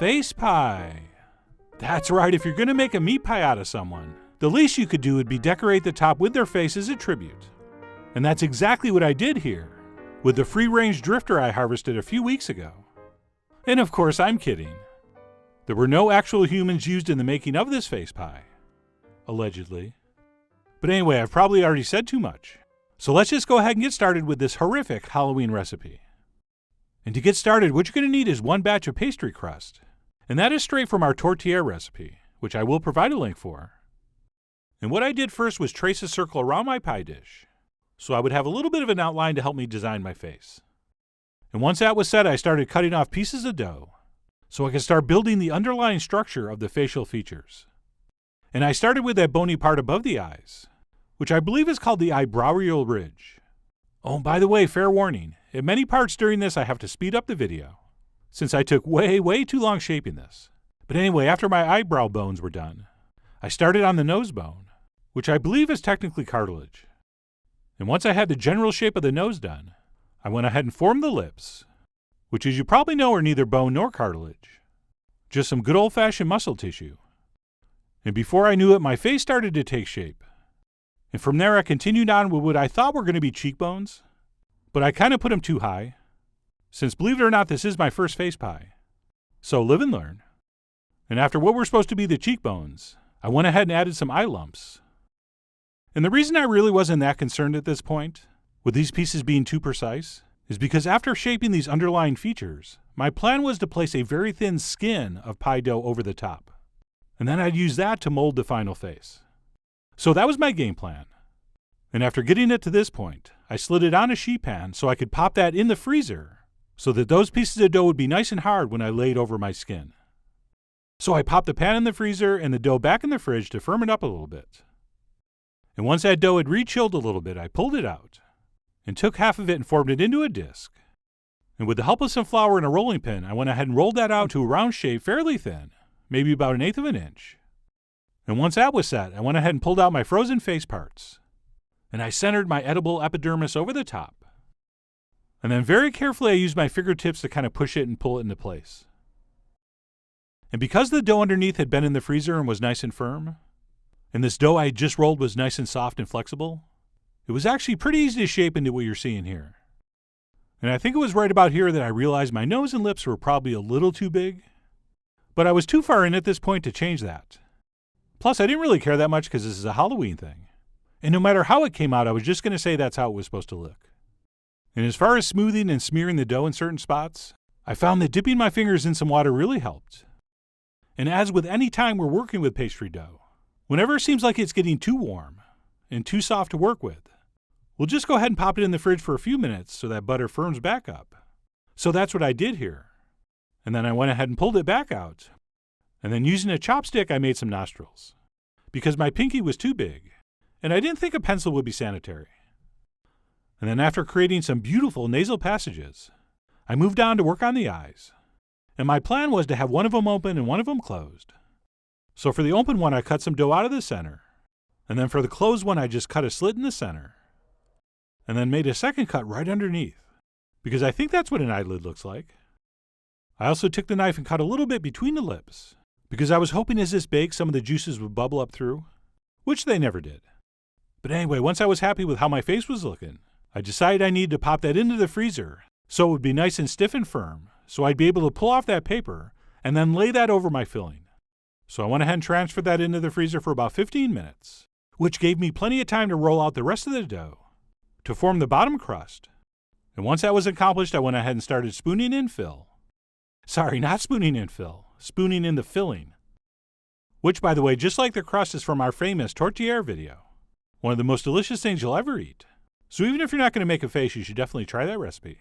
face pie. That's right, if you're going to make a meat pie out of someone, the least you could do would be decorate the top with their face as a tribute. And that's exactly what I did here, with the free-range drifter I harvested a few weeks ago. And of course, I'm kidding. There were no actual humans used in the making of this face pie. Allegedly. But anyway, I've probably already said too much. So let's just go ahead and get started with this horrific Halloween recipe. And to get started, what you're going to need is one batch of pastry crust. And that is straight from our tortilla recipe, which I will provide a link for. And what I did first was trace a circle around my pie dish, so I would have a little bit of an outline to help me design my face. And once that was set, I started cutting off pieces of dough, so I could start building the underlying structure of the facial features. And I started with that bony part above the eyes, which I believe is called the eyebrowial ridge. Oh, and by the way, fair warning, at many parts during this I have to speed up the video, since I took way too long shaping this. But anyway, after my eyebrow bones were done, I started on the nose bone, which I believe is technically cartilage. And once I had the general shape of the nose done, I went ahead and formed the lips, which as you probably know are neither bone nor cartilage, just some good old-fashioned muscle tissue. And before I knew it, my face started to take shape. And from there I continued on with what I thought were going to be cheekbones, but I kind of put them too high, since believe it or not, this is my first face pie. So live and learn. And after what were supposed to be the cheekbones, I went ahead and added some eye lumps. And the reason I really wasn't that concerned at this point, with these pieces being too precise, is because after shaping these underlying features, my plan was to place a very thin skin of pie dough over the top. And then I'd use that to mold the final face. So that was my game plan. And after getting it to this point, I slid it on a sheet pan so I could pop that in the freezer so that those pieces of dough would be nice and hard when I laid over my skin. So I popped the pan in the freezer and the dough back in the fridge to firm it up a little bit. And once that dough had re-chilled a little bit, I pulled it out and took half of it and formed it into a disc. And with the help of some flour and a rolling pin, I went ahead and rolled that out to a round shape fairly thin, maybe about 1/8 of an inch. And once that was set, I went ahead and pulled out my frozen face parts. And I centered my edible epidermis over the top. And then very carefully I used my fingertips to kind of push it and pull it into place. And because the dough underneath had been in the freezer and was nice and firm, and this dough I had just rolled was nice and soft and flexible, it was actually pretty easy to shape into what you're seeing here. And I think it was right about here that I realized my nose and lips were probably a little too big, but I was too far in at this point to change that. Plus, I didn't really care that much because this is a Halloween thing. And no matter how it came out, I was just going to say that's how it was supposed to look. And as far as smoothing and smearing the dough in certain spots, I found that dipping my fingers in some water really helped. And as with any time we're working with pastry dough, whenever it seems like it's getting too warm and too soft to work with, we'll just go ahead and pop it in the fridge for a few minutes so that butter firms back up. So that's what I did here. And then I went ahead and pulled it back out. And then using a chopstick, I made some nostrils, because my pinky was too big, and I didn't think a pencil would be sanitary. And then after creating some beautiful nasal passages, I moved on to work on the eyes. And my plan was to have one of them open and one of them closed. So for the open one, I cut some dough out of the center. And then for the closed one, I just cut a slit in the center. And then made a second cut right underneath, because I think that's what an eyelid looks like. I also took the knife and cut a little bit between the lips, because I was hoping as this baked some of the juices would bubble up through, which they never did. But anyway, once I was happy with how my face was looking, I decided I needed to pop that into the freezer so it would be nice and stiff and firm, so I'd be able to pull off that paper and then lay that over my filling. So I went ahead and transferred that into the freezer for about 15 minutes, which gave me plenty of time to roll out the rest of the dough to form the bottom crust. And once that was accomplished, I went ahead and started spooning in fill. Sorry, not spooning in fill. Spooning in the filling. Which, by the way, just like the crust, is from our famous tortilla video. One of the most delicious things you'll ever eat. So even if you're not going to make a face, you should definitely try that recipe.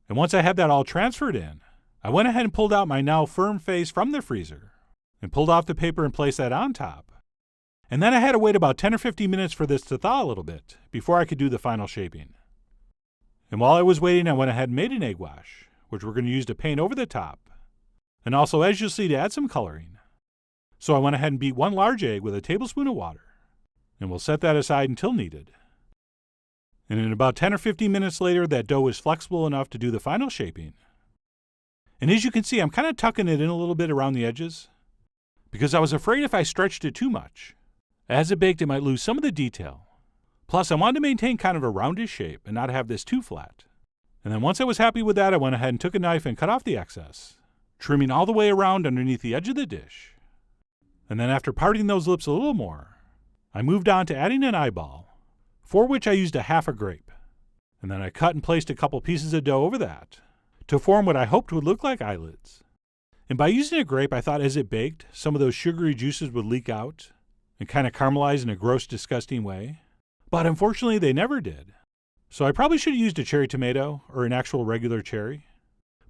And once I had that all transferred in, I went ahead and pulled out my now firm face from the freezer and pulled off the paper and placed that on top. And then I had to wait about 10 or 15 minutes for this to thaw a little bit before I could do the final shaping. And while I was waiting, I went ahead and made an egg wash, which we're going to use to paint over the top. And also, as you'll see, to add some coloring. So I went ahead and beat 1 large egg with a tablespoon of water. And we'll set that aside until needed. And in about 10 or 15 minutes later, that dough was flexible enough to do the final shaping. And as you can see, I'm kind of tucking it in a little bit around the edges because I was afraid if I stretched it too much, as it baked, it might lose some of the detail. Plus, I wanted to maintain kind of a roundish shape and not have this too flat. And then once I was happy with that, I went ahead and took a knife and cut off the excess, trimming all the way around underneath the edge of the dish. And then after parting those lips a little more, I moved on to adding an eyeball, for which I used a half a grape. And then I cut and placed a couple pieces of dough over that to form what I hoped would look like eyelids. And by using a grape, I thought as it baked, some of those sugary juices would leak out and kind of caramelize in a gross, disgusting way. But unfortunately, they never did. So I probably should have used a cherry tomato or an actual regular cherry.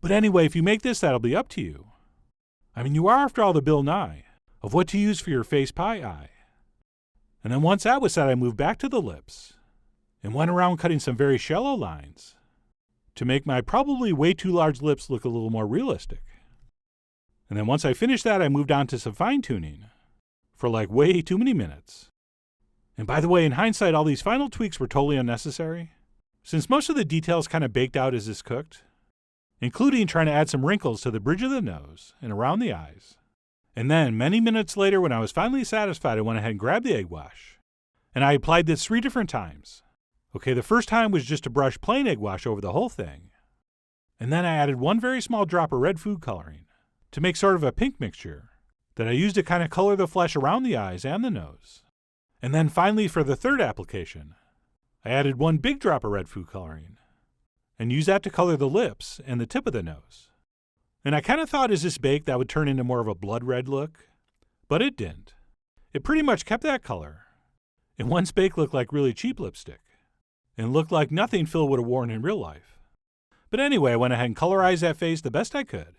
But anyway, if you make this, that'll be up to you. I mean, you are, after all, the Bill Nye of what to use for your face pie eye. And then once that was set, I moved back to the lips and went around cutting some very shallow lines to make my probably way too large lips look a little more realistic. And then once I finished that, I moved on to some fine-tuning for like way too many minutes. And by the way, in hindsight, all these final tweaks were totally unnecessary, since most of the details kind of baked out as this cooked, including trying to add some wrinkles to the bridge of the nose and around the eyes. And then, many minutes later, when I was finally satisfied, I went ahead and grabbed the egg wash. And I applied this 3 different times. Okay, the first time was just to brush plain egg wash over the whole thing. And then I added 1 very small drop of red food coloring to make sort of a pink mixture that I used to kind of color the flesh around the eyes and the nose. And then finally, for the third application, I added 1 big drop of red food coloring and used that to color the lips and the tip of the nose. And I kind of thought as this baked that would turn into more of a blood red look, but it didn't. It pretty much kept that color. And once baked, looked like really cheap lipstick and looked like nothing Phil would have worn in real life. But anyway, I went ahead and colorized that face the best I could,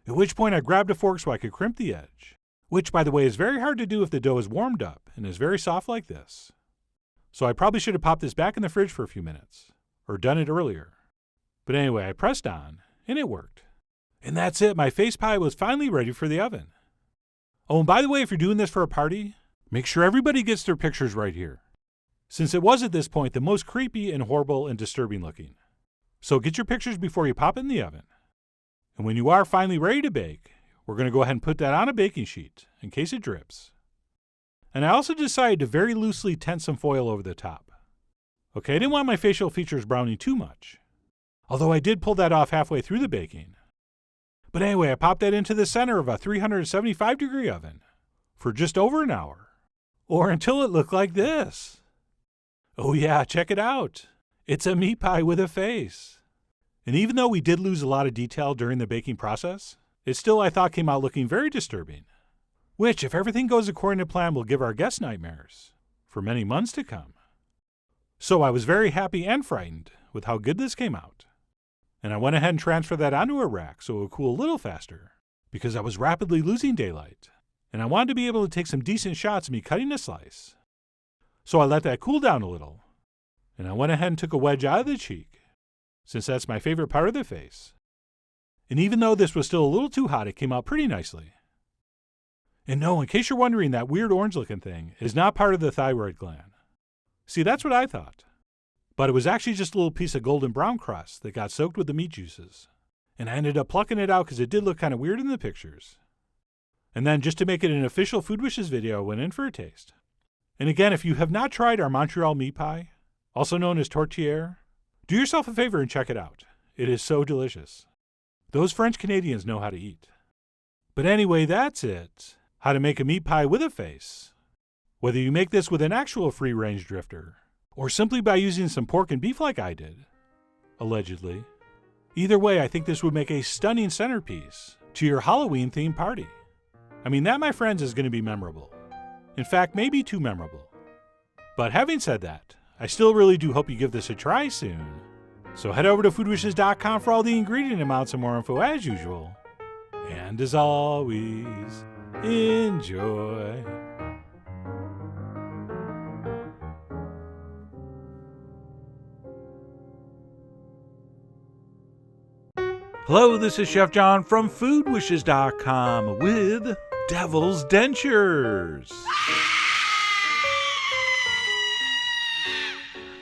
at which point I grabbed a fork so I could crimp the edge, which, by the way, is very hard to do if the dough is warmed up and is very soft like this. So I probably should have popped this back in the fridge for a few minutes, or done it earlier. But anyway, I pressed on, and it worked. And that's it, my face pie was finally ready for the oven. Oh, and by the way, if you're doing this for a party, make sure everybody gets their pictures right here, since it was at this point the most creepy and horrible and disturbing looking. So get your pictures before you pop it in the oven. And when you are finally ready to bake, we're going to go ahead and put that on a baking sheet in case it drips. And I also decided to very loosely tent some foil over the top. Okay, I didn't want my facial features browning too much, although I did pull that off halfway through the baking. But anyway, I popped that into the center of a 375-degree oven for just over an hour, or until it looked like this. Oh yeah, check it out. It's a meat pie with a face. And even though we did lose a lot of detail during the baking process, it still, I thought, came out looking very disturbing, which, if everything goes according to plan, will give our guests nightmares for many months to come. So I was very happy and frightened with how good this came out. And I went ahead and transferred that onto a rack so it would cool a little faster, because I was rapidly losing daylight, and I wanted to be able to take some decent shots of me cutting a slice. So I let that cool down a little, and I went ahead and took a wedge out of the cheek, since that's my favorite part of the face. And even though this was still a little too hot, it came out pretty nicely. And no, in case you're wondering, that weird orange-looking thing is not part of the thyroid gland. See, that's what I thought. But it was actually just a little piece of golden brown crust that got soaked with the meat juices. And I ended up plucking it out because it did look kind of weird in the pictures. And then, just to make it an official Food Wishes video, I went in for a taste. And again, if you have not tried our Montreal meat pie, also known as tourtière, do yourself a favor and check it out. It is so delicious. Those French Canadians know how to eat. But anyway, that's it. How to make a meat pie with a face. Whether you make this with an actual free-range drifter, or simply by using some pork and beef like I did, allegedly. Either way, I think this would make a stunning centerpiece to your Halloween-themed party. I mean, that, my friends, is going to be memorable. In fact, maybe too memorable. But having said that, I still really do hope you give this a try soon. So head over to foodwishes.com for all the ingredient amounts and more info as usual. And as always, enjoy. Hello, this is Chef John from foodwishes.com with Devil's Dentures.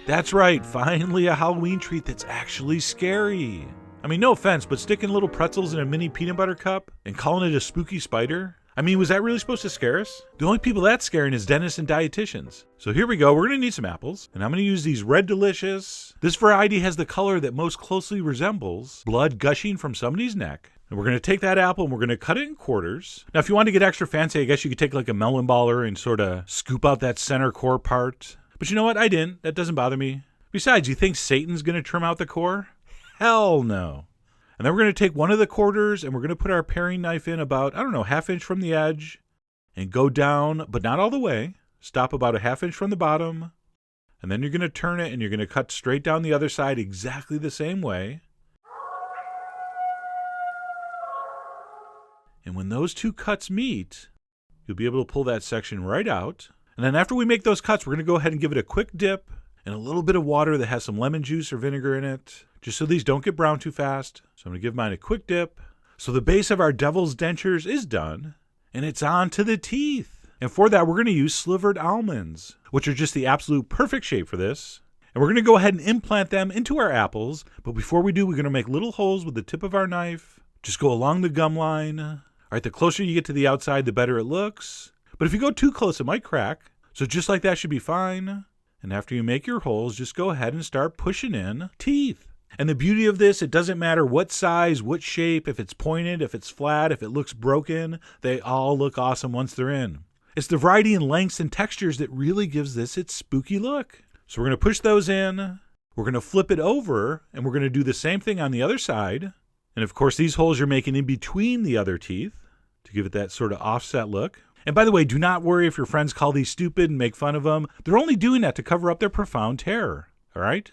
That's right, finally a Halloween treat that's actually scary. I mean, no offense, but sticking little pretzels in a mini peanut butter cup and calling it a spooky spider? I mean, was that really supposed to scare us? The only people that's scaring is dentists and dietitians. So here we go, we're gonna need some apples, and I'm gonna use these Red Delicious. This variety has the color that most closely resembles blood gushing from somebody's neck. And we're gonna take that apple and we're gonna cut it in quarters. Now, if you want to get extra fancy, I guess you could take like a melon baller and sort of scoop out that center core part. But you know what? I didn't. That doesn't bother me. Besides, you think Satan's gonna trim out the core? Hell no. And then we're going to take one of the quarters and we're going to put our paring knife in about, I don't know, 1/2 inch from the edge and go down, but not all the way. Stop about 1/2 inch from the bottom. And then you're going to turn it and you're going to cut straight down the other side exactly the same way. And when those two cuts meet, you'll be able to pull that section right out. And then after we make those cuts, we're going to go ahead and give it a quick dip and a little bit of water that has some lemon juice or vinegar in it, just so these don't get brown too fast. So I'm going to give mine a quick dip. So the base of our devil's dentures is done, and it's on to the teeth. And for that, we're going to use slivered almonds, which are just the absolute perfect shape for this. And we're going to go ahead and implant them into our apples. But before we do, we're going to make little holes with the tip of our knife. Just go along the gum line. All right, the closer you get to the outside, the better it looks. But if you go too close, it might crack. So just like that should be fine. And after you make your holes, just go ahead and start pushing in teeth. And the beauty of this, it doesn't matter what size, what shape, if it's pointed, if it's flat, if it looks broken, they all look awesome once they're in. It's the variety in lengths and textures that really gives this its spooky look. So we're going to push those in, we're going to flip it over, and we're going to do the same thing on the other side. And of course, these holes you're making in between the other teeth to give it that sort of offset look. And by the way, do not worry if your friends call these stupid and make fun of them. They're only doing that to cover up their profound terror, all right?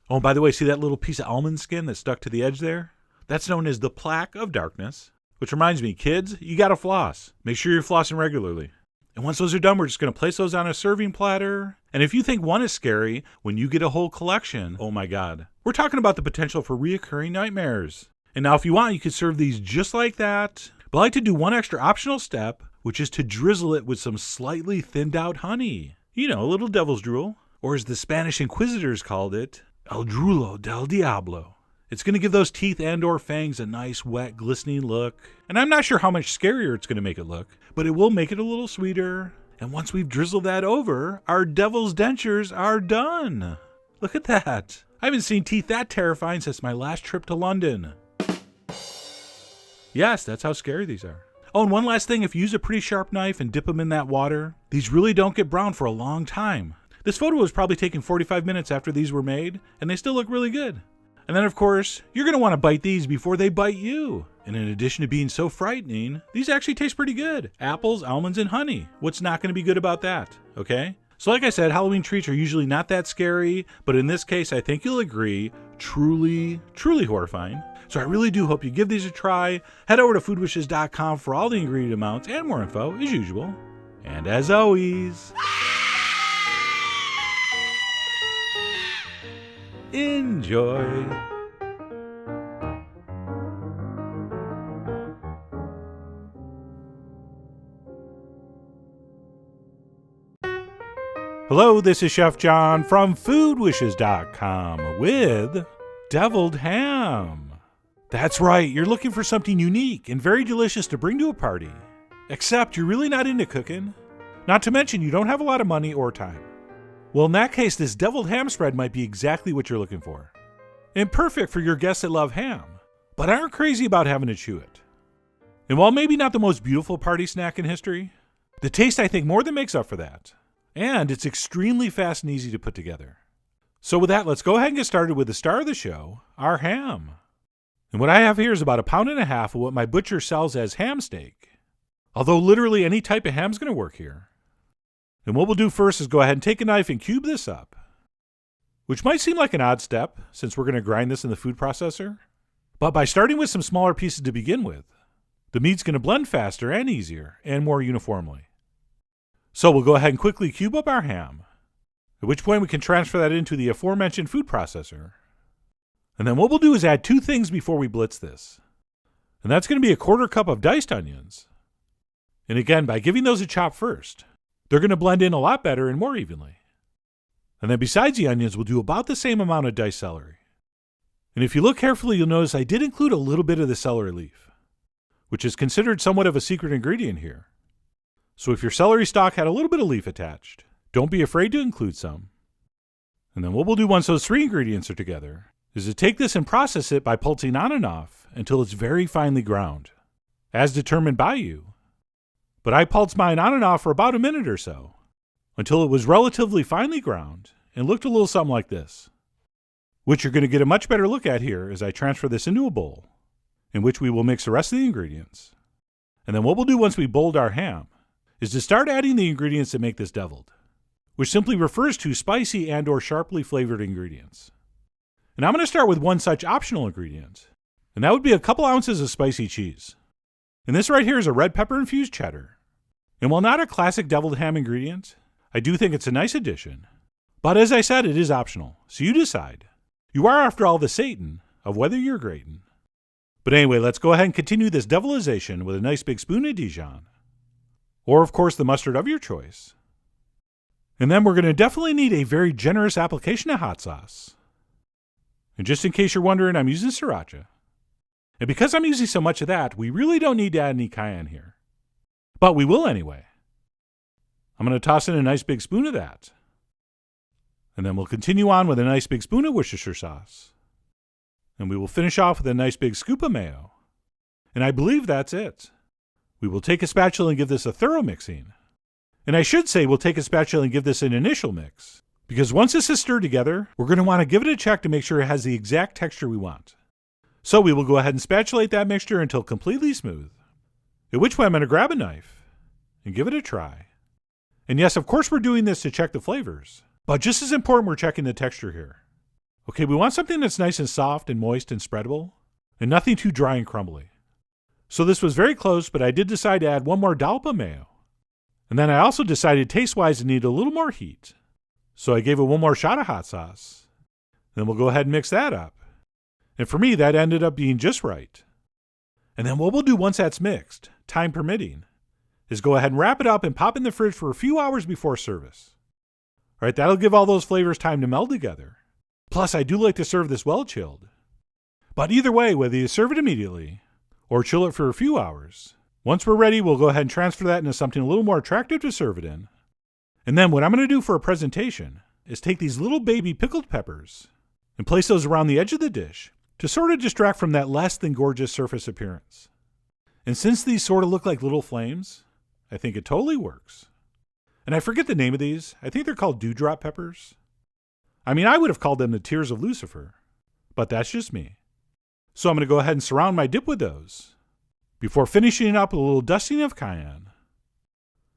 Oh, by the way, see that little piece of almond skin that's stuck to the edge there? That's known as the plaque of darkness. Which reminds me, kids, you gotta floss. Make sure you're flossing regularly. And once those are done, we're just gonna place those on a serving platter. And if you think one is scary, when you get a whole collection, oh my God. We're talking about the potential for reoccurring nightmares. And now if you want, you could serve these just like that. But I like to do one extra optional step, which is to drizzle it with some slightly thinned out honey. You know, a little devil's drool. Or as the Spanish inquisitors called it, El Drulo del Diablo. It's going to give those teeth and or fangs a nice, wet, glistening look. And I'm not sure how much scarier it's going to make it look, but it will make it a little sweeter. And once we've drizzled that over, our devil's dentures are done. Look at that. I haven't seen teeth that terrifying since my last trip to London. Yes, that's how scary these are. Oh, and one last thing, if you use a pretty sharp knife and dip them in that water, these really don't get brown for a long time. This photo was probably taken 45 minutes after these were made, and they still look really good. And then, of course, you're going to want to bite these before they bite you. And in addition to being so frightening, these actually taste pretty good. Apples, almonds, and honey. What's not going to be good about that, okay? So like I said, Halloween treats are usually not that scary, but in this case, I think you'll agree, truly, truly horrifying. So I really do hope you give these a try. Head over to foodwishes.com for all the ingredient amounts and more info, as usual. And as always, enjoy. Hello, this is Chef John from foodwishes.com with deviled ham. That's right, you're looking for something unique and very delicious to bring to a party. Except you're really not into cooking. Not to mention you don't have a lot of money or time. Well, in that case, this deviled ham spread might be exactly what you're looking for. And perfect for your guests that love ham, but aren't crazy about having to chew it. And while maybe not the most beautiful party snack in history, the taste I think more than makes up for that. And it's extremely fast and easy to put together. So with that, let's go ahead and get started with the star of the show, our ham. And what I have here is about 1.5 pounds of what my butcher sells as ham steak. Although literally any type of ham is going to work here. And what we'll do first is go ahead and take a knife and cube this up. Which might seem like an odd step, since we're going to grind this in the food processor. But by starting with some smaller pieces to begin with, the meat's going to blend faster and easier, and more uniformly. So we'll go ahead and quickly cube up our ham, at which point we can transfer that into the aforementioned food processor. And then what we'll do is add 2 things before we blitz this. And that's going to be a 1/4 cup of diced onions. And again, by giving those a chop first, they're going to blend in a lot better and more evenly. And then besides the onions, we'll do about the same amount of diced celery. And if you look carefully, you'll notice I did include a little bit of the celery leaf, which is considered somewhat of a secret ingredient here. So if your celery stalk had a little bit of leaf attached, don't be afraid to include some. And then what we'll do once those three ingredients are together is to take this and process it by pulsing on and off until it's very finely ground, as determined by you. But I pulsed mine on and off for about a minute or so, until it was relatively finely ground and looked a little something like this, which you're going to get a much better look at here as I transfer this into a bowl, in which we will mix the rest of the ingredients. And then what we'll do once we bowled our ham is to start adding the ingredients that make this deviled, which simply refers to spicy and or sharply flavored ingredients. And I'm going to start with one such optional ingredient, and that would be a couple ounces of spicy cheese. And this right here is a red pepper infused cheddar. And while not a classic deviled ham ingredient, I do think it's a nice addition. But as I said, it is optional, so you decide. You are, after all, the Satan of whether you're gratin. But anyway, let's go ahead and continue this devilization with a nice big spoon of Dijon. Or, of course, the mustard of your choice. And then we're going to definitely need a very generous application of hot sauce. And just in case you're wondering, I'm using sriracha. And because I'm using so much of that, we really don't need to add any cayenne here. But we will anyway. I'm going to toss in a nice big spoon of that. And then we'll continue on with a nice big spoon of Worcestershire sauce. And we will finish off with a nice big scoop of mayo. And I believe that's it. We will take a spatula and give this a thorough mixing. And I should say we'll take a spatula and give this an initial mix, because once this is stirred together, we're going to want to give it a check to make sure it has the exact texture we want. So we will go ahead and spatulate that mixture until completely smooth, at which point I'm going to grab a knife and give it a try. And yes, of course we're doing this to check the flavors, but just as important, we're checking the texture here. Okay, we want something that's nice and soft and moist and spreadable, and nothing too dry and crumbly. So this was very close, but I did decide to add one more dollop of mayo. And then I also decided taste-wise it needed a little more heat. So I gave it one more shot of hot sauce. Then we'll go ahead and mix that up. And for me, that ended up being just right. And then what we'll do once that's mixed, time permitting, is go ahead and wrap it up and pop in the fridge for a few hours before service. All right, that'll give all those flavors time to meld together. Plus, I do like to serve this well chilled. But either way, whether you serve it immediately or chill it for a few hours, once we're ready, we'll go ahead and transfer that into something a little more attractive to serve it in. And then what I'm going to do for a presentation is take these little baby pickled peppers and place those around the edge of the dish to sort of distract from that less than gorgeous surface appearance. And since these sort of look like little flames, I think it totally works. And I forget the name of these. I think they're called dewdrop peppers. I mean, I would have called them the tears of Lucifer, but that's just me. So I'm going to go ahead and surround my dip with those before finishing it up with a little dusting of cayenne,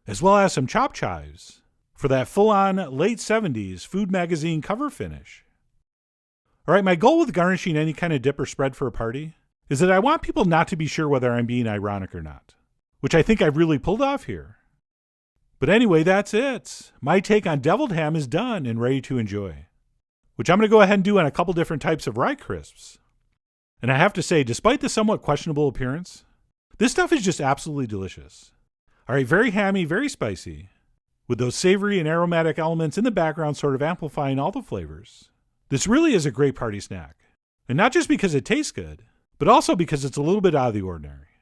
as well as some chopped chives for that full-on late 70s Food Magazine cover finish. All right, my goal with garnishing any kind of dip or spread for a party is that I want people not to be sure whether I'm being ironic or not, which I think I've really pulled off here. But anyway, that's it. My take on deviled ham is done and ready to enjoy, which I'm going to go ahead and do on a couple different types of rye crisps. And I have to say, despite the somewhat questionable appearance, this stuff is just absolutely delicious. All right, very hammy, very spicy, with those savory and aromatic elements in the background sort of amplifying all the flavors. This really is a great party snack. And not just because it tastes good, but also because it's a little bit out of the ordinary.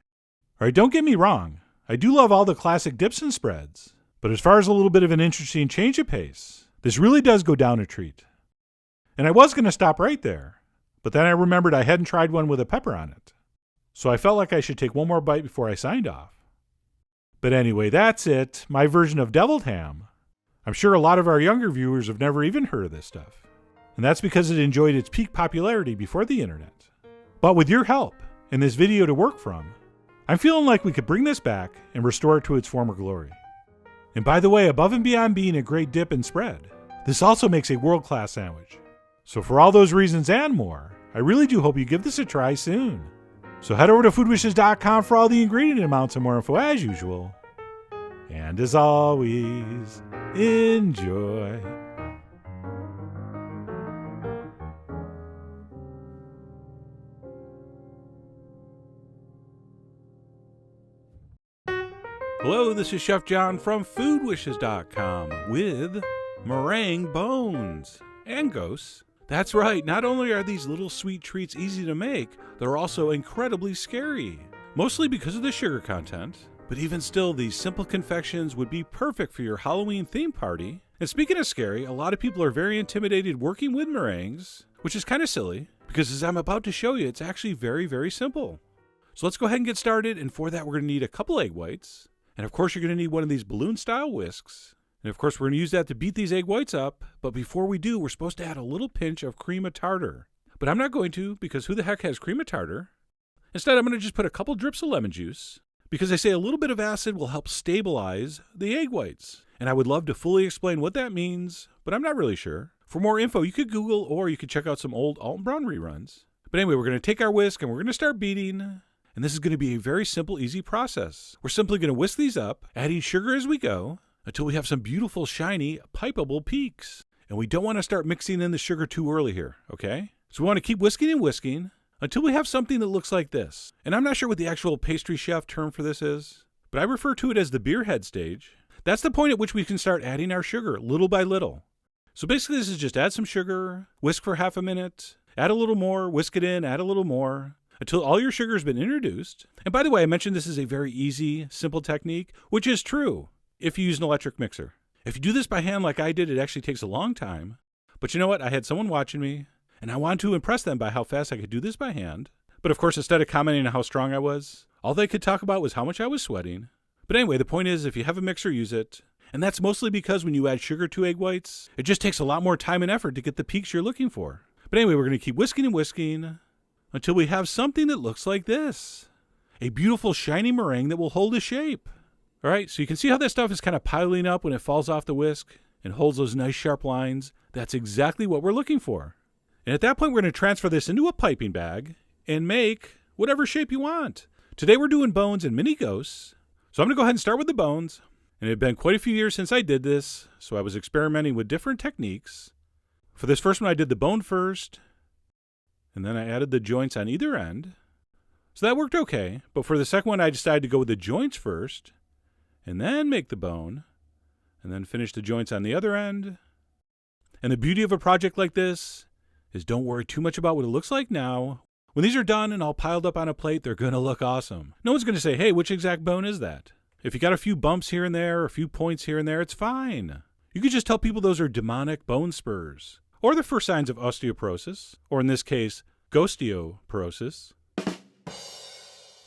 All right, don't get me wrong. I do love all the classic dips and spreads. But as far as a little bit of an interesting change of pace, this really does go down a treat. And I was going to stop right there, but then I remembered I hadn't tried one with a pepper on it. So I felt like I should take one more bite before I signed off. But anyway, that's it, my version of deviled ham. I'm sure a lot of our younger viewers have never even heard of this stuff. And that's because it enjoyed its peak popularity before the internet. But with your help and this video to work from, I'm feeling like we could bring this back and restore it to its former glory. And by the way, above and beyond being a great dip and spread, this also makes a world-class sandwich. So for all those reasons and more, I really do hope you give this a try soon. So head over to foodwishes.com for all the ingredient amounts and more info as usual. And as always, enjoy. Hello, this is Chef John from foodwishes.com with meringue bones and ghosts That's right, not only are these little sweet treats easy to make, they're also incredibly scary. Mostly because of the sugar content, but even still, these simple confections would be perfect for your Halloween theme party. And speaking of scary, a lot of people are very intimidated working with meringues, which is kind of silly, because as I'm about to show you, it's actually very, very simple. So let's go ahead and get started, and for that we're going to need a couple egg whites, and of course you're going to need one of these balloon-style whisks, and of course we're going to use that to beat these egg whites up, but before we do, we're supposed to add a little pinch of cream of tartar. But I'm not going to, because who the heck has cream of tartar? Instead, I'm going to just put a couple drips of lemon juice, because they say a little bit of acid will help stabilize the egg whites. And I would love to fully explain what that means, but I'm not really sure. For more info, you could Google or you could check out some old Alton Brown reruns. But anyway, we're going to take our whisk and we're going to start beating. And this is going to be a very simple, easy process. We're simply going to whisk these up, adding sugar as we go, until we have some beautiful, shiny, pipeable peaks. And we don't want to start mixing in the sugar too early here, okay? So we want to keep whisking and whisking until we have something that looks like this. And I'm not sure what the actual pastry chef term for this is, but I refer to it as the beer head stage. That's the point at which we can start adding our sugar little by little. So basically this is just add some sugar, whisk for half a minute, add a little more, whisk it in, add a little more, until all your sugar has been introduced. And by the way, I mentioned this is a very easy, simple technique, which is true if you use an electric mixer. If you do this by hand like I did, it actually takes a long time. But you know what? I had someone watching me, and I wanted to impress them by how fast I could do this by hand. But of course, instead of commenting on how strong I was, all they could talk about was how much I was sweating. But anyway, the point is, if you have a mixer, use it. And that's mostly because when you add sugar to egg whites, it just takes a lot more time and effort to get the peaks you're looking for. But anyway, we're going to keep whisking and whisking until we have something that looks like this. A beautiful shiny meringue that will hold a shape. All right, so you can see how that stuff is kind of piling up when it falls off the whisk and holds those nice sharp lines. That's exactly what we're looking for. And at that point, we're going to transfer this into a piping bag and make whatever shape you want. Today we're doing bones and mini ghosts. So I'm going to go ahead and start with the bones. And it had been quite a few years since I did this, so I was experimenting with different techniques. For this first one, I did the bone first, and then I added the joints on either end. So that worked okay, but for the second one, I decided to go with the joints first, and then make the bone, and then finish the joints on the other end. And the beauty of a project like this is don't worry too much about what it looks like now. When these are done and all piled up on a plate, they're going to look awesome. No one's going to say, hey, which exact bone is that? If you got a few bumps here and there, a few points here and there, it's fine. You could just tell people those are demonic bone spurs, or the first signs of osteoporosis, or in this case, ghostioperosis.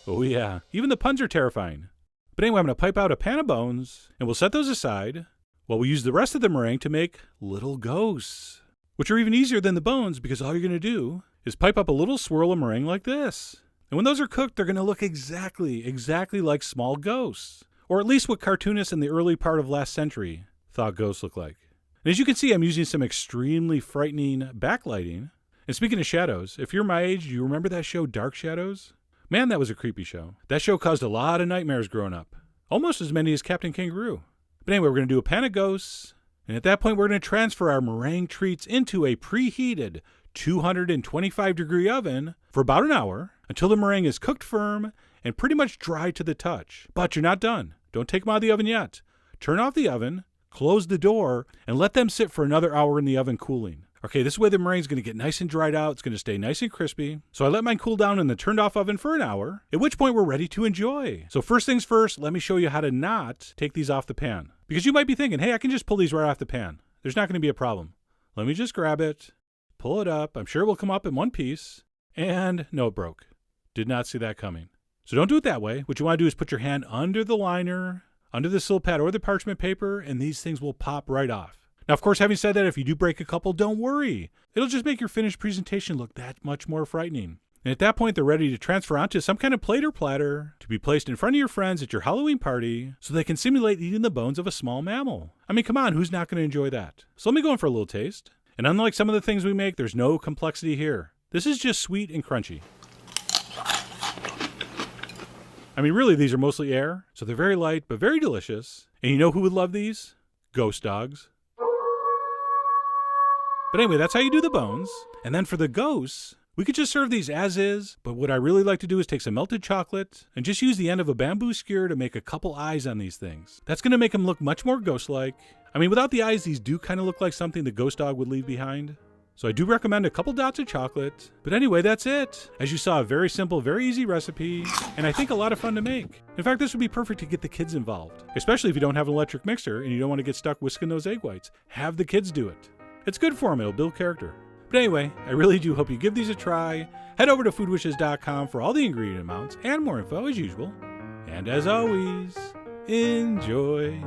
Oh yeah, even the puns are terrifying. But anyway, I'm going to pipe out a pan of bones, and we'll set those aside while we use the rest of the meringue to make little ghosts, which are even easier than the bones because all you're going to do is pipe up a little swirl of meringue like this. And when those are cooked, they're going to look exactly like small ghosts, or at least what cartoonists in the early part of last century thought ghosts looked like. And as you can see, I'm using some extremely frightening backlighting. And speaking of shadows, if you're my age, do you remember that show Dark Shadows? Man, that was a creepy show. That show caused a lot of nightmares growing up, almost as many as Captain Kangaroo. But anyway, we're going to do a pan of ghosts, and at that point, we're going to transfer our meringue treats into a preheated 225-degree oven for about an hour until the meringue is cooked firm and pretty much dry to the touch. But you're not done. Don't take them out of the oven yet. Turn off the oven, close the door, and let them sit for another hour in the oven cooling. Okay, this way the meringue's going to get nice and dried out. It's going to stay nice and crispy. So I let mine cool down in the turned off oven for an hour, at which point we're ready to enjoy. So first things first, let me show you how to not take these off the pan. Because you might be thinking, hey, I can just pull these right off the pan. There's not going to be a problem. Let me just grab it, pull it up. I'm sure it will come up in one piece. And no, it broke. Did not see that coming. So don't do it that way. What you want to do is put your hand under the liner, under the sill pad or the parchment paper, and these things will pop right off. Now, of course, having said that, if you do break a couple, don't worry. It'll just make your finished presentation look that much more frightening. And at that point, they're ready to transfer onto some kind of plate or platter to be placed in front of your friends at your Halloween party so they can simulate eating the bones of a small mammal. I mean, come on, who's not going to enjoy that? So let me go in for a little taste. And unlike some of the things we make, there's no complexity here. This is just sweet and crunchy. I mean, really, these are mostly air, so they're very light, but very delicious. And you know who would love these? Ghost dogs. But anyway, that's how you do the bones. And then for the ghosts, we could just serve these as is, but what I really like to do is take some melted chocolate and just use the end of a bamboo skewer to make a couple eyes on these things. That's going to make them look much more ghost-like. I mean, without the eyes, these do kind of look like something the ghost dog would leave behind. So I do recommend a couple dots of chocolate. But anyway, that's it. As you saw, a very simple, very easy recipe, and I think a lot of fun to make. In fact, this would be perfect to get the kids involved, especially if you don't have an electric mixer and you don't want to get stuck whisking those egg whites. Have the kids do it. It's good for them, it'll build character. But anyway, I really do hope you give these a try. Head over to foodwishes.com for all the ingredient amounts and more info as usual. And as always, enjoy.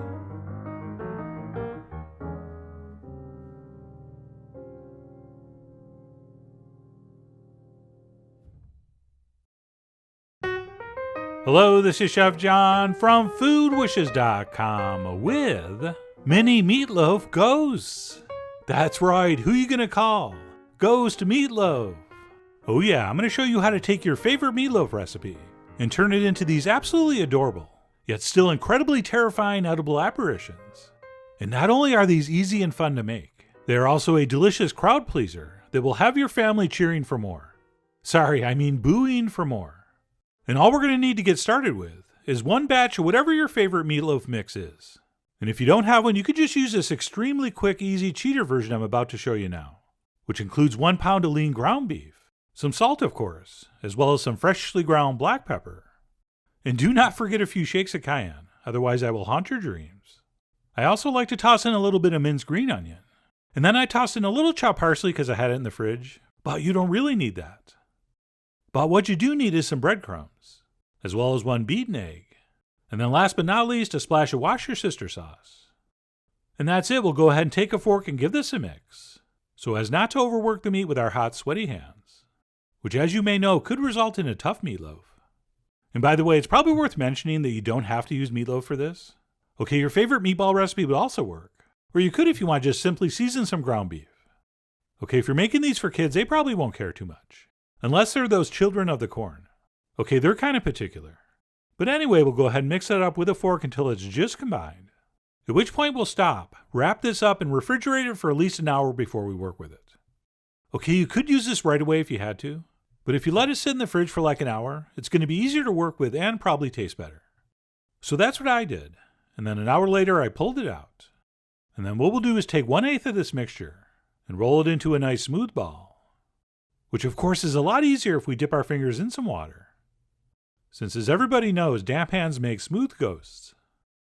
Hello, this is Chef John from foodwishes.com with Mini Meatloaf Ghosts. That's right, who you gonna call? Ghost Meatloaf. Oh yeah, I'm gonna show you how to take your favorite meatloaf recipe and turn it into these absolutely adorable, yet still incredibly terrifying edible apparitions. And not only are these easy and fun to make, they are also a delicious crowd pleaser that will have your family cheering for more. Sorry, I mean booing for more. And all we're going to need to get started with is one batch of whatever your favorite meatloaf mix is. And if you don't have one, you could just use this extremely quick, easy cheater version I'm about to show you now, which includes 1 pound of lean ground beef, some salt of course, as well as some freshly ground black pepper. And do not forget a few shakes of cayenne, otherwise I will haunt your dreams. I also like to toss in a little bit of minced green onion. And then I tossed in a little chopped parsley because I had it in the fridge, but you don't really need that. But what you do need is some breadcrumbs, as well as 1 beaten egg, and then last but not least, a splash of Wash Your Sister sauce. And that's it, we'll go ahead and take a fork and give this a mix, so as not to overwork the meat with our hot, sweaty hands, which as you may know could result in a tough meatloaf. And by the way, it's probably worth mentioning that you don't have to use meatloaf for this. Okay, your favorite meatball recipe would also work, or you could if you want just simply season some ground beef. Okay, if you're making these for kids, they probably won't care too much. Unless they're those children of the corn. Okay, they're kind of particular. But anyway, we'll go ahead and mix it up with a fork until it's just combined. At which point we'll stop, wrap this up, and refrigerate it for at least an hour before we work with it. Okay, you could use this right away if you had to, but if you let it sit in the fridge for like an hour, it's going to be easier to work with and probably taste better. So that's what I did, and then an hour later I pulled it out. And then what we'll do is take 1/8 of this mixture and roll it into a nice smooth ball. Which of course is a lot easier if we dip our fingers in some water. Since as everybody knows, damp hands make smooth ghosts.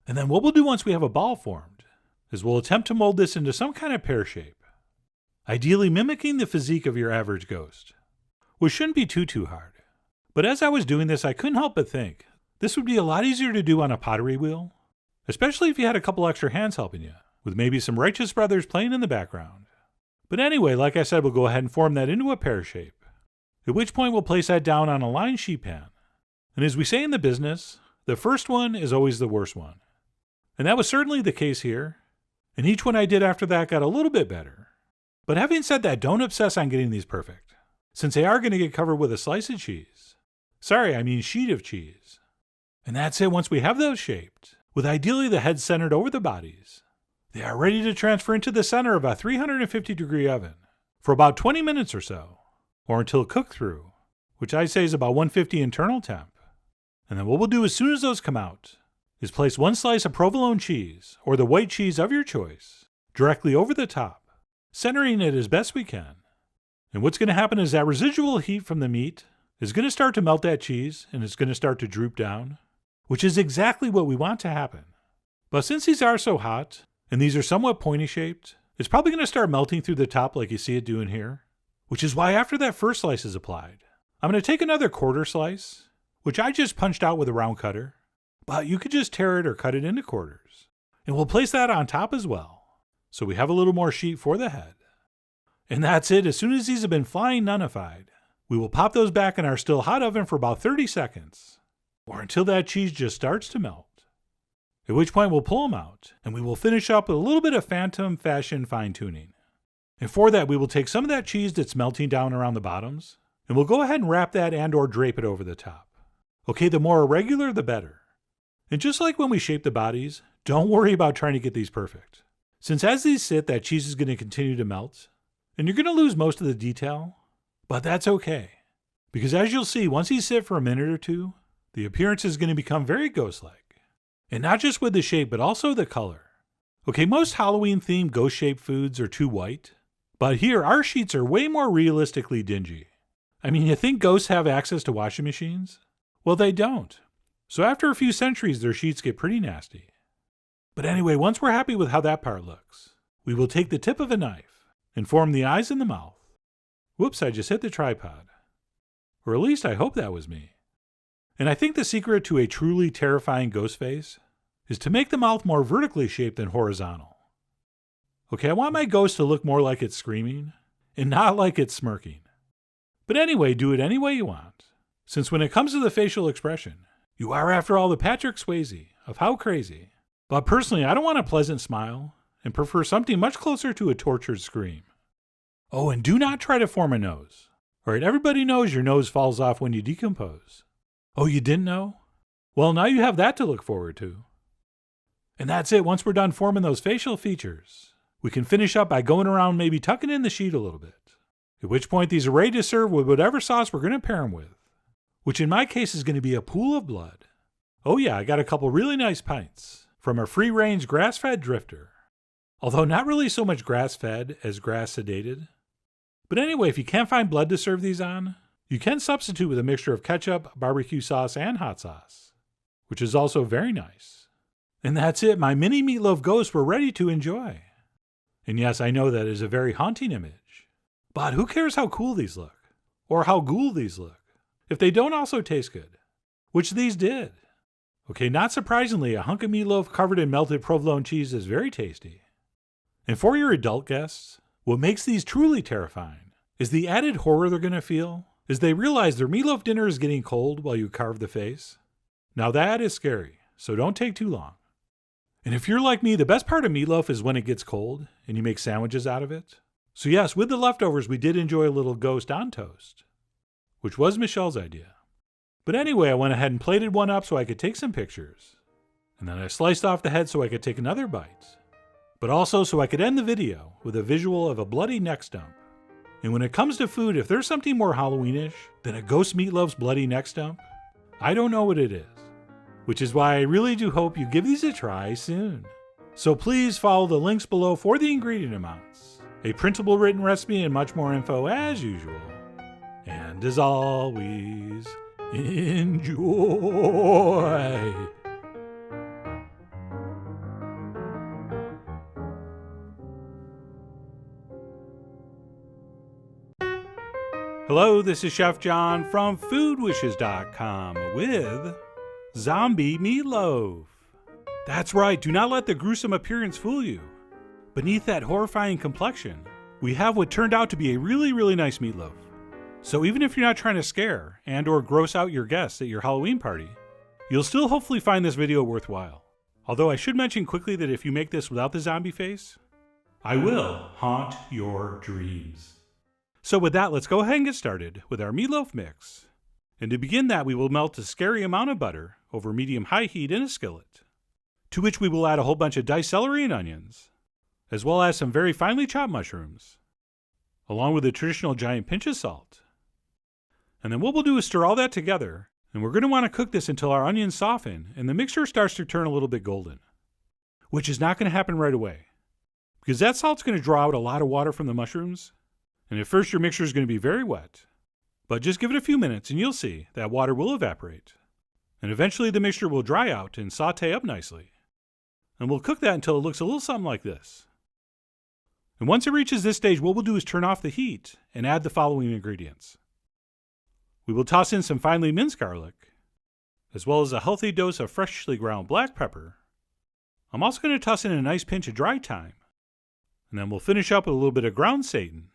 And then what we'll do once we have a ball formed is we'll attempt to mold this into some kind of pear shape, ideally mimicking the physique of your average ghost, which shouldn't be too hard. But as I was doing this, I couldn't help but think this would be a lot easier to do on a pottery wheel, especially if you had a couple extra hands helping you, with maybe some Righteous Brothers playing in the background. But anyway, like I said, we'll go ahead and form that into a pear shape, at which point we'll place that down on a lined sheet pan. And as we say in the business, the first one is always the worst one. And that was certainly the case here, and each one I did after that got a little bit better. But having said that, don't obsess on getting these perfect, since they are going to get covered with a slice of cheese. Sorry, I mean sheet of cheese. And that's it. Once we have those shaped, with ideally the heads centered over the bodies, they are ready to transfer into the center of a 350-degree oven for about 20 minutes or so, or until cooked through, which I say is about 150 internal temp. And then what we'll do as soon as those come out is place 1 slice of provolone cheese, or the white cheese of your choice, directly over the top, centering it as best we can. And what's going to happen is that residual heat from the meat is going to start to melt that cheese, and it's going to start to droop down, which is exactly what we want to happen. But since these are so hot, and these are somewhat pointy shaped, it's probably going to start melting through the top like you see it doing here, which is why after that first slice is applied, I'm going to take another quarter slice, which I just punched out with a round cutter, but you could just tear it or cut it into quarters, and we'll place that on top as well, so we have a little more sheet for the head. And that's it. As soon as these have been flying nullified, we will pop those back in our still hot oven for about 30 seconds, or until that cheese just starts to melt. At which point we'll pull them out, and we will finish up with a little bit of phantom fashion fine-tuning. And for that, we will take some of that cheese that's melting down around the bottoms, and we'll go ahead and wrap that and or drape it over the top. Okay, the more irregular, the better. And just like when we shape the bodies, don't worry about trying to get these perfect. Since as these sit, that cheese is going to continue to melt, and you're going to lose most of the detail, but that's okay. Because as you'll see, once these sit for a minute or two, the appearance is going to become very ghost-like. And not just with the shape, but also the color. Okay, most Halloween-themed ghost-shaped foods are too white, But here, our sheets are way more realistically dingy. I mean, you think ghosts have access to washing machines? Well, they don't. So after a few centuries, their sheets get pretty nasty. But anyway, once we're happy with how that part looks, we will take the tip of a knife and form the eyes and the mouth. Whoops, I just hit the tripod. Or at least I hope that was me. And I think the secret to a truly terrifying ghost face is to make the mouth more vertically shaped than horizontal. Okay, I want my ghost to look more like it's screaming and not like it's smirking. But anyway, do it any way you want, since when it comes to the facial expression, you are after all the Patrick Swayze of how crazy. But personally, I don't want a pleasant smile and prefer something much closer to a tortured scream. Oh, and do not try to form a nose. Alright, everybody knows your nose falls off when you decompose. Oh, you didn't know? Well, now you have that to look forward to. And that's it. Once we're done forming those facial features, we can finish up by going around maybe tucking in the sheet a little bit. At which point these are ready to serve with whatever sauce we're going to pair them with. Which in my case is going to be a pool of blood. Oh yeah, I got a couple really nice pints from a free-range grass-fed drifter. Although not really so much grass-fed as grass-sedated. But anyway, if you can't find blood to serve these on, you can substitute with a mixture of ketchup, barbecue sauce, and hot sauce, which is also very nice. And that's it, my mini Meatloaf Ghosts were ready to enjoy. And yes, I know that is a very haunting image. But who cares how cool these look? Or how ghoul these look? If they don't also taste good. Which these did. Okay, not surprisingly, a hunk of meatloaf covered in melted provolone cheese is very tasty. And for your adult guests, what makes these truly terrifying is the added horror they're going to feel as they realize their meatloaf dinner is getting cold while you carve the face. Now that is scary, so don't take too long. And if you're like me, the best part of meatloaf is when it gets cold and you make sandwiches out of it. So yes, with the leftovers, we did enjoy a little ghost on toast, which was Michelle's idea. But anyway, I went ahead and plated one up so I could take some pictures. And then I sliced off the head so I could take another bite. But also so I could end the video with a visual of a bloody neck stump. And when it comes to food, if there's something more Halloweenish than a ghost meatloaf's bloody neck stump, I don't know what it is. Which is why I really do hope you give these a try soon. So please follow the links below for the ingredient amounts, a printable written recipe, and much more info as usual. And as always, enjoy! Hello, this is Chef John from foodwishes.com with Zombie Meatloaf. That's right, do not let the gruesome appearance fool you. Beneath that horrifying complexion, we have what turned out to be a really nice meatloaf. So even if you're not trying to scare and or gross out your guests at your Halloween party, you'll still hopefully find this video worthwhile. Although I should mention quickly that if you make this without the zombie face, I will haunt your dreams. So with that, let's go ahead and get started with our meatloaf mix. And to begin that, we will melt a scary amount of butter over medium-high heat in a skillet, to which we will add a whole bunch of diced celery and onions, as well as some very finely chopped mushrooms, along with a traditional giant pinch of salt. And then what we'll do is stir all that together, and we're going to want to cook this until our onions soften and the mixture starts to turn a little bit golden, which is not going to happen right away, because that salt's going to draw out a lot of water from the mushrooms, and at first your mixture is going to be very wet. But just give it a few minutes and you'll see that water will evaporate. And eventually the mixture will dry out and saute up nicely. And we'll cook that until it looks a little something like this. And once it reaches this stage, what we'll do is turn off the heat and add the following ingredients. We will toss in some finely minced garlic, as well as a healthy dose of freshly ground black pepper. I'm also going to toss in a nice pinch of dry thyme. And then we'll finish up with a little bit of ground cayenne.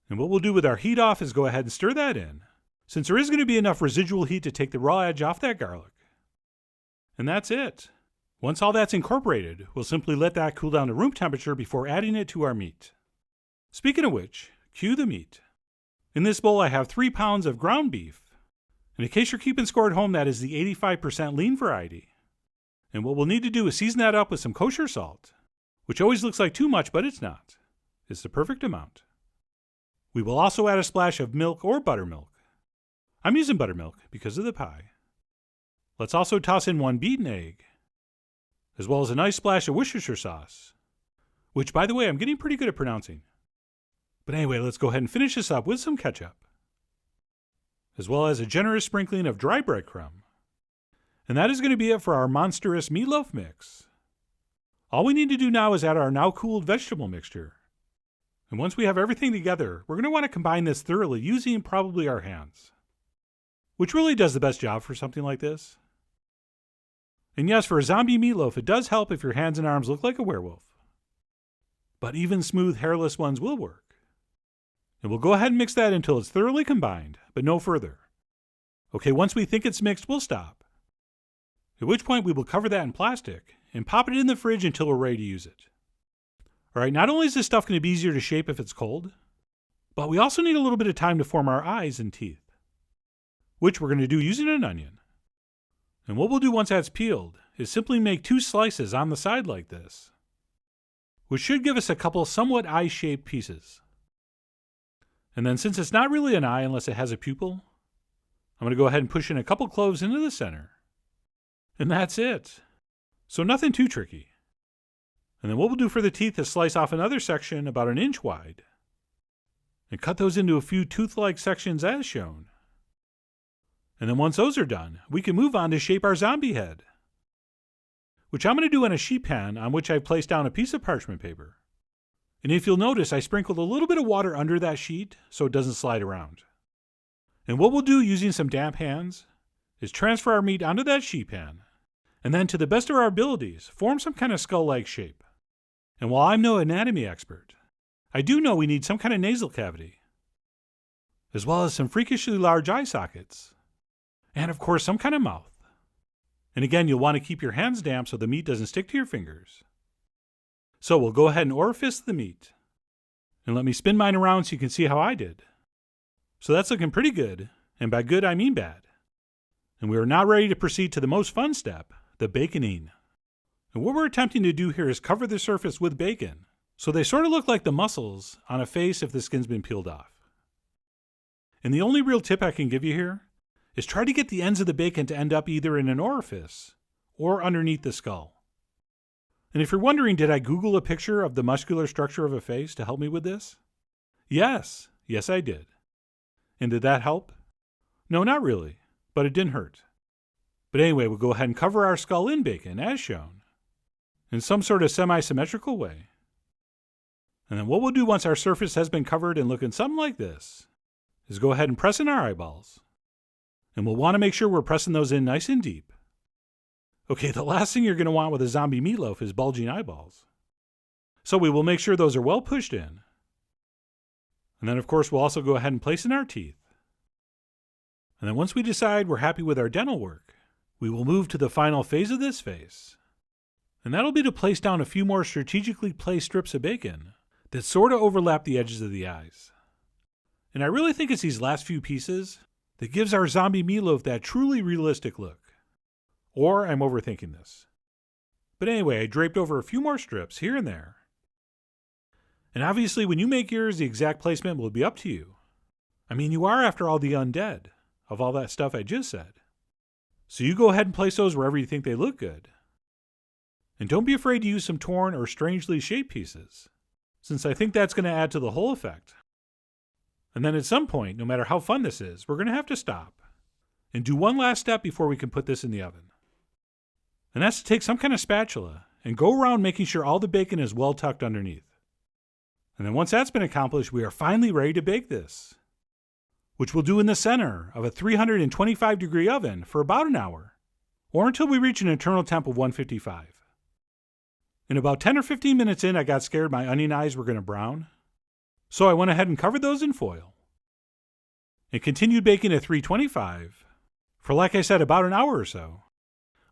And what we'll do with our heat off is go ahead and stir that in, since there is going to be enough residual heat to take the raw edge off that garlic. And that's it. Once all that's incorporated, we'll simply let that cool down to room temperature before adding it to our meat. Speaking of which, cue the meat. In this bowl I have 3 pounds of ground beef. And in case you're keeping score at home, that is the 85% lean variety. And what we'll need to do is season that up with some kosher salt, which always looks like too much, but it's not. It's the perfect amount. We will also add a splash of milk or buttermilk. I'm using buttermilk because of the pie. Let's also toss in 1 beaten egg, as well as a nice splash of Worcestershire sauce, which, by the way, I'm getting pretty good at pronouncing. But anyway, let's go ahead and finish this up with some ketchup, as well as a generous sprinkling of dry breadcrumb. And that is going to be it for our monstrous meatloaf mix. All we need to do now is add our now cooled vegetable mixture. And once we have everything together, we're going to want to combine this thoroughly using probably our hands, which really does the best job for something like this. And yes, for a zombie meatloaf, it does help if your hands and arms look like a werewolf. But even smooth, hairless ones will work. And we'll go ahead and mix that until it's thoroughly combined, but no further. Okay, once we think it's mixed, we'll stop. At which point we will cover that in plastic and pop it in the fridge until we're ready to use it. Alright, not only is this stuff going to be easier to shape if it's cold, but we also need a little bit of time to form our eyes and teeth, which we're going to do using an onion. And what we'll do once that's peeled is simply make 2 slices on the side like this, which should give us a couple somewhat eye-shaped pieces. And then since it's not really an eye unless it has a pupil, I'm going to go ahead and push in a couple cloves into the center. And that's it. So nothing too tricky. And then what we'll do for the teeth is slice off another section about 1 inch wide and cut those into a few tooth-like sections as shown. And then once those are done, we can move on to shape our zombie head, which I'm going to do on a sheet pan on which I've placed down a piece of parchment paper. And if you'll notice, I sprinkled a little bit of water under that sheet so it doesn't slide around. And what we'll do using some damp hands is transfer our meat onto that sheet pan, and then to the best of our abilities, form some kind of skull-like shape. And while I'm no anatomy expert, I do know we need some kind of nasal cavity, as well as some freakishly large eye sockets, and of course some kind of mouth. And again, you'll want to keep your hands damp so the meat doesn't stick to your fingers. So we'll go ahead and orifice the meat. And let me spin mine around so you can see how I did. So that's looking pretty good, and by good I mean bad. And we are now ready to proceed to the most fun step, the baconing. And what we're attempting to do here is cover the surface with bacon, so they sort of look like the muscles on a face if the skin's been peeled off. And the only real tip I can give you here is try to get the ends of the bacon to end up either in an orifice or underneath the skull. And if you're wondering, did I Google a picture of the muscular structure of a face to help me with this? Yes I did. And did that help? No, not really, but it didn't hurt. But anyway, we'll go ahead and cover our skull in bacon, as shown, in some sort of semi-symmetrical way. And then what we'll do once our surface has been covered and looking something like this is go ahead and press in our eyeballs. And we'll want to make sure we're pressing those in nice and deep. Okay, the last thing you're going to want with a zombie meatloaf is bulging eyeballs. So we will make sure those are well pushed in. And then of course we'll also go ahead and place in our teeth. And then once we decide we're happy with our dental work, we will move to the final phase of this face. And that'll be to place down a few more strategically placed strips of bacon that sort of overlap the edges of the eyes. And I really think it's these last few pieces that gives our zombie meatloaf that truly realistic look. Or I'm overthinking this. But anyway, I draped over a few more strips here and there. And obviously when you make yours, the exact placement will be up to you. I mean, you are after all the undead of all that stuff I just said. So you go ahead and place those wherever you think they look good. And don't be afraid to use some torn or strangely shaped pieces, since I think that's going to add to the whole effect. And then at some point, no matter how fun this is, we're going to have to stop and do one last step before we can put this in the oven. And that's to take some kind of spatula and go around making sure all the bacon is well tucked underneath. And then once that's been accomplished, we are finally ready to bake this, which we'll do in the center of a 325-degree oven for about an hour, or until we reach an internal temp of 155. And about 10 or 15 minutes in, I got scared my onion eyes were going to brown, so I went ahead and covered those in foil and continued baking at 325 for, like I said, about an hour or so,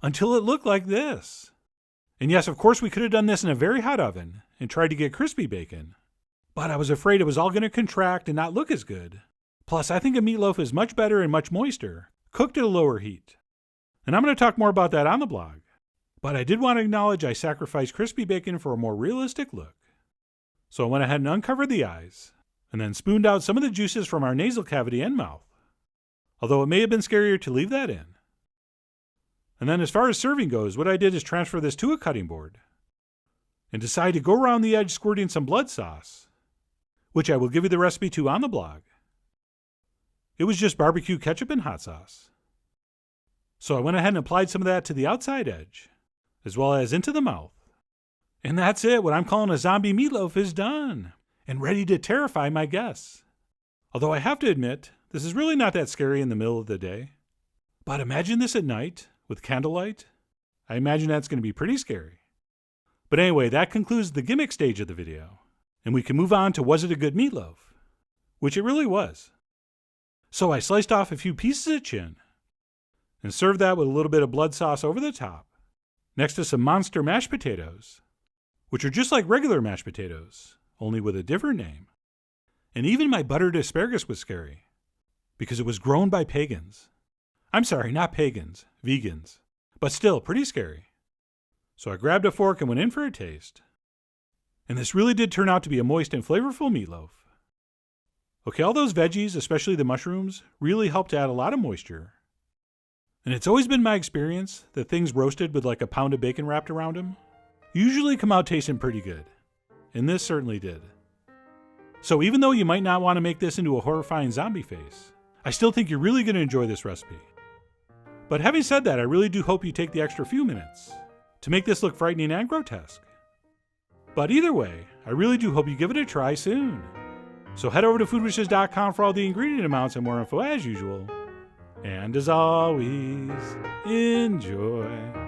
until it looked like this. And yes, of course, we could have done this in a very hot oven and tried to get crispy bacon, but I was afraid it was all going to contract and not look as good. Plus, I think a meatloaf is much better and much moister, cooked at a lower heat. And I'm going to talk more about that on the blog. But I did want to acknowledge I sacrificed crispy bacon for a more realistic look. So I went ahead and uncovered the eyes, and then spooned out some of the juices from our nasal cavity and mouth, although it may have been scarier to leave that in. And then as far as serving goes, what I did is transfer this to a cutting board. and decide to go around the edge squirting some blood sauce, which I will give you the recipe to on the blog. It was just barbecue ketchup and hot sauce. So I went ahead and applied some of that to the outside edge, as well as into the mouth. And that's it. What I'm calling a zombie meatloaf is done, and ready to terrify my guests. Although I have to admit, this is really not that scary in the middle of the day. But imagine this at night, with candlelight. I imagine that's going to be pretty scary. But anyway, that concludes the gimmick stage of the video. And we can move on to was it a good meatloaf? Which it really was. So I sliced off a few pieces of chin, and served that with a little bit of blood sauce over the top, next to some monster mashed potatoes, which are just like regular mashed potatoes, only with a different name. And even my buttered asparagus was scary, because it was grown by pagans. I'm sorry, not pagans, vegans, but still pretty scary. So I grabbed a fork and went in for a taste. And this really did turn out to be a moist and flavorful meatloaf. Okay, all those veggies, especially the mushrooms, really helped add a lot of moisture. And it's always been my experience that things roasted with like a pound of bacon wrapped around them usually come out tasting pretty good. And this certainly did. So even though you might not want to make this into a horrifying zombie face, I still think you're really going to enjoy this recipe. But having said that, I really do hope you take the extra few minutes to make this look frightening and grotesque. But either way, I really do hope you give it a try soon. So head over to foodwishes.com for all the ingredient amounts and more info as usual. And as always, enjoy.